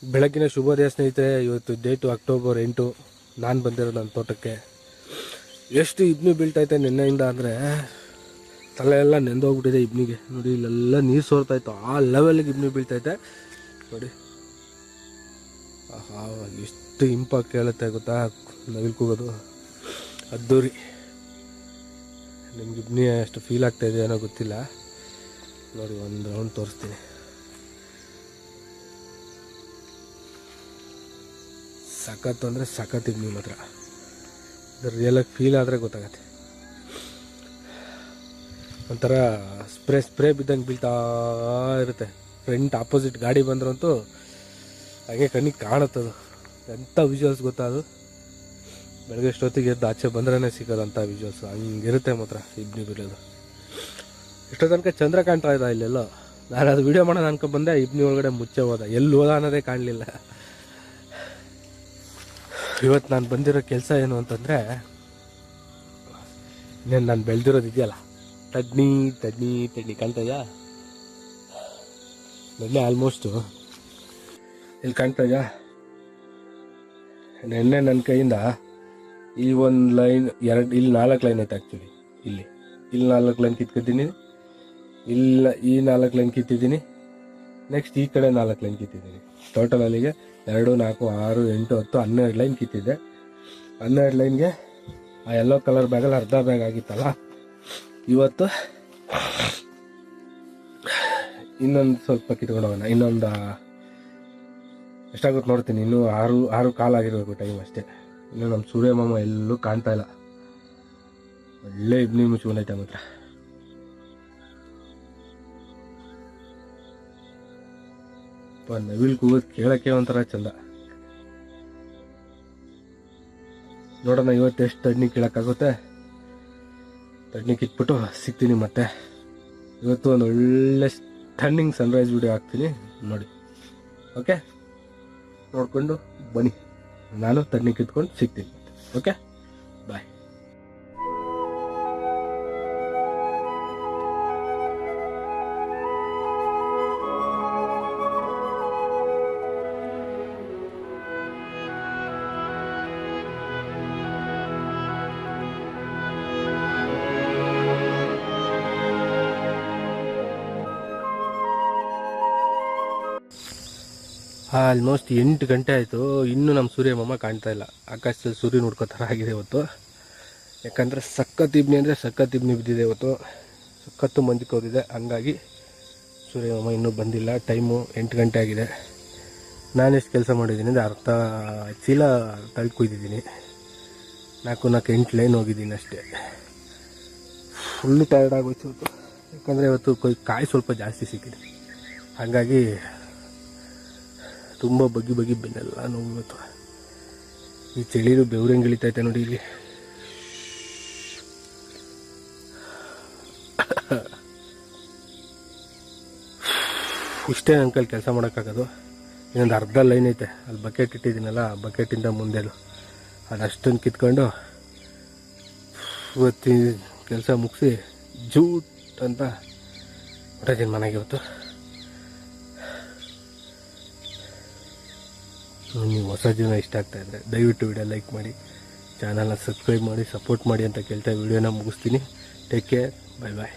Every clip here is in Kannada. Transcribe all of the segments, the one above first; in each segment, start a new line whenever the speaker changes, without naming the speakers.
ಬೆಳಗ್ಗಿನ ಶುಭೋದಯ ಸ್ನೇಹಿತರೆ. ಇವತ್ತು ಡೇಟು ಅಕ್ಟೋಬರ್ 8. ನಾನು ಬಂದಿರೋದು ನನ್ನ ತೋಟಕ್ಕೆ. ಎಷ್ಟು ಇಬ್ನಿ ಬೀಳ್ತೈತೆ ನಿನ್ನೆಯಿಂದ ಅಂದರೆ ತಲೆ ಎಲ್ಲ ನೆಂದೋಗ್ಬಿಟ್ಟಿದೆ ಇಬ್ನಿಗೆ. ನೋಡಿ ಇಲ್ಲೆಲ್ಲ ನೀರು ಸೋರ್ತಾಯಿತ್ತು, ಆ ಲೆವೆಲ್ಗೆ ಇಬ್ನಿ ಬೀಳ್ತೈತೆ ನೋಡಿ. ಆಹಾ, ಎಷ್ಟು ಇಂಪಾಗಿ ಕೇಳುತ್ತೆ ಗೊತ್ತಾ ನವಿಲು ಕೂಗೋದು, ಅದ್ದೂರಿ. ನಿಮ್ಗೆ ಇಬ್ನಿ ಎಷ್ಟು ಫೀಲ್ ಆಗ್ತಾಯಿದೆ ಏನೋ ಗೊತ್ತಿಲ್ಲ. ನೋಡಿ ಒಂದು ರೌಂಡ್ ತೋರಿಸ್ತೀನಿ. ಸಖತ್ತು ಅಂದರೆ ಸಖತ್ತು ಇಬ್ನಿ ಮಾತ್ರ. ಇದು ರಿಯಲಾಗಿ ಫೀಲ್ ಆದರೆ ಗೊತ್ತಾಗತ್ತೆ. ಒಂಥರ ಸ್ಪ್ರೇ ಬಿದ್ದಂಗೆ ಬೀಳ್ತಾ ಇರುತ್ತೆ. ಫ್ರಂಟ್ ಆಪೋಸಿಟ್ ಗಾಡಿ ಬಂದ್ರಂತೂ ಹಾಗೆ ಕಣ್ಣಿಗೆ ಕಾಣುತ್ತದು. ಎಂಥ ವಿಜುವಲ್ಸ್ ಗೊತ್ತಾ ಅದು. ಬೆಳಗ್ಗೆ ಎಷ್ಟೊತ್ತಿಗೆ ಎದ್ದು ಆಚೆ ಬಂದ್ರೇ ಸಿಗೋದಂಥ ವಿಜುವಲ್ಸ್. ಹಂಗಿರುತ್ತೆ ಮಾತ್ರ ಇಬ್ನಿ ಬೀಳೋದು. ಇಷ್ಟೋ ತನಕ ಚಂದ್ರ ಕಾಣ್ತಾ ಇದ್ದ ಇಲ್ಲೆಲ್ಲೋ. ನಾನು ಅದು ವೀಡಿಯೋ ಮಾಡೋಣ ಅನ್ಕೊಂಡ್ಬಂದೆ, ಇಬ್ನಿ ಒಳಗಡೆ ಮುಚ್ಚೆ ಹೋದ, ಎಲ್ಲಿ ಹೋದ ಅನ್ನೋದೇ ಕಾಣಲಿಲ್ಲ. ಇವತ್ತು ನಾನು ಬಂದಿರೋ ಕೆಲಸ ಏನು ಅಂತಂದರೆ, ಇನ್ನೇನು ನಾನು ಬೆಳೆದಿರೋದು ಇದೆಯಲ್ಲ, ತಡ್ನಿ ಕಾಣ್ತಾ ಇದೆಯಾ? ನೆನ್ನೆ ಆಲ್ಮೋಸ್ಟು ಇಲ್ಲಿ ಕಾಣ್ತಾ ಇದೆಯಾ? ನೆನ್ನೆ ನನ್ನ ಕೈಯಿಂದ ಈ ಒಂದು ಲೈನ್ ಇಲ್ಲಿ 4 ಲೈನ್ ಐತೆ ಆ್ಯಕ್ಚುಲಿ. ಇಲ್ಲಿ 4 ಲೈನ್ ಕಿತ್ಕೊತೀನಿ, ಇಲ್ಲ ಈ 4 ಲೈನ್ ಕಿತ್ತಿದ್ದೀನಿ, ನೆಕ್ಸ್ಟ್ ಈ ಕಡೆ 4 ಲೈನ್ ಕಿತ್ತಿದ್ದೀನಿ. ಟೋಟಲ್ ಅಲ್ಲಿಗೆ 2, 4, 6, 8, 10, 12 ಲೈನ್ ಕಿತ್ತಿದ್ದೆ. 12 ಲೈನ್ಗೆ ಆ ಯೆಲ್ಲೋ ಕಲರ್ ಬ್ಯಾಗಲ್ಲಿ ಅರ್ಧ ಬ್ಯಾಗ್ ಆಗಿತ್ತಲ್ಲ, ಇವತ್ತು ಇನ್ನೊಂದು ಸ್ವಲ್ಪ ಕಿತ್ಕೊಂಡು ಹೋಗೋಣ. ಇನ್ನೊಂದು ಎಷ್ಟಾಗುತ್ತೆ ನೋಡ್ತೀನಿ. ಇನ್ನೂ 6 ಕಾಲಾಗಿರ್ಬೇಕು ಟೈಮ್ ಅಷ್ಟೇ. ಇನ್ನು ನಮ್ಮ ಸೂರ್ಯ ಮಾಮ ಎಲ್ಲೂ ಕಾಣ್ತಾ ಇಲ್ಲ. ಒಳ್ಳೆ ಇಬ್ನಿ ಮುಚ್ಕೊಂಡೈತೆ ಮಾತ್ರ. ನವಿಲ್ ಕೂಗೋದು ಕೇಳಕ್ಕೆ ಒಂಥರ ಚಂದ. ನೋಡೋಣ ಇವತ್ತು ಎಷ್ಟು ತಡ್ನಿ ಕೀಳಕ್ಕಾಗುತ್ತೆ. ತಡ್ನಿ ಕಿತ್ಬಿಟ್ಟು ಸಿಗ್ತೀನಿ ಮತ್ತೆ. ಇವತ್ತು ಒಂದು ಒಳ್ಳೆ ಸ್ಟನ್ನಿಂಗ್ ಸನ್ರೈಸ್ ವಿಡಿಯೋ ಹಾಕ್ತೀನಿ ನೋಡಿ. ಓಕೆ, ನೋಡಿಕೊಂಡು ಬನ್ನಿ. ನಾನು ತಡ್ನಿ ಕಿತ್ಕೊಂಡು ಸಿಗ್ತೀನಿ. ಓಕೆ, ಬಾಯ್. ಆಲ್ಮೋಸ್ಟ್ 8 ಗಂಟೆ ಆಯಿತು, ಇನ್ನೂ ನಮ್ಮ ಸೂರ್ಯ ಮಾಮ ಕಾಣ್ತಾ ಇಲ್ಲ. ಆಕಾಶದಲ್ಲಿ ಸೂರ್ಯ ನೋಡ್ಕೋತಾರ ಆಗಿದೆ ಇವತ್ತು. ಯಾಕಂದರೆ ಸಖತ್ ಇಬ್ನಿ ಅಂದರೆ ಸಖತ್ ಇಬ್ನಿ ಬಿದ್ದಿದೆ ಇವತ್ತು. ಸಖತ್ತು ಮಂಜು ಕೌದಿದೆ, ಹಂಗಾಗಿ ಸೂರ್ಯ ಮಾಮ ಇನ್ನೂ ಬಂದಿಲ್ಲ. ಟೈಮು 8 ಗಂಟೆ ಆಗಿದೆ. ನಾನೆಷ್ಟು ಕೆಲಸ ಮಾಡಿದ್ದೀನಿ ಅಂದರೆ ಅರ್ಧ ಚೀಲ ತಳ್ಳಿ ಕುಯ್ದಿದ್ದೀನಿ. 4 ಲೈನ್ ಹೋಗಿದ್ದೀನಿ ಅಷ್ಟೇ. ಫುಲ್ಲು ಟಯರ್ಡ್ ಆಗೋಯ್ತು ಇವತ್ತು. ಯಾಕಂದರೆ ಇವತ್ತು ಕಾಯಿ ಸ್ವಲ್ಪ ಜಾಸ್ತಿ ಸಿಕ್ಕಿದೆ, ಹಾಗಾಗಿ ತುಂಬ ಬಗ್ಗಿ ಬೆನ್ನೆಲ್ಲ ನೋವು ಇವತ್ತು. ಈ ಚಳಿದು ಬೆವ್ರಂಗೆ ಇಳಿತೈತೆ ನೋಡಿ ಇಲ್ಲಿ. ಇಷ್ಟೇ ನನ್ನ ಕೈಲಿ ಕೆಲಸ ಮಾಡೋಕ್ಕಾಗೋದು. ಇನ್ನೊಂದು ಅರ್ಧ ಲೈನ್ ಐತೆ, ಅಲ್ಲಿ ಬಕೆಟ್ ಇಟ್ಟಿದ್ದೀನಲ್ಲ, ಆ ಬಕೆಟಿಂದ ಮುಂದೆಲು ಅದಷ್ಟನ್ನು ಕಿತ್ಕೊಂಡು ಇವತ್ತು ಕೆಲಸ ಮುಗಿಸಿ ಜೂಟ್ ಅಂತ ಹೊರಟಿದ್ದೀನಿ ಮನೆಗೆ ಇವತ್ತು. ನೀವು ಹೊಸ ಜೀವನ ಇಷ್ಟ ಆಗ್ತಾಯಿದ್ರೆ ದಯವಿಟ್ಟು ವಿಡಿಯೋ ಲೈಕ್ ಮಾಡಿ, ಚಾನಲ್ನ ಸಬ್ಸ್ಕ್ರೈಬ್ ಮಾಡಿ, ಸಪೋರ್ಟ್ ಮಾಡಿ ಅಂತ ಕೇಳ್ತಾ ವಿಡಿಯೋನ ಮುಗಿಸ್ತೀನಿ. ಟೇಕ್ ಕೇರ್, ಬಾಯ್.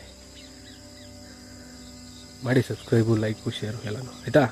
ಮಾಡಿ ಸಬ್ಸ್ಕ್ರೈಬು, ಲೈಕು, ಶೇರು ಎಲ್ಲನೂ ಆಯಿತಾ.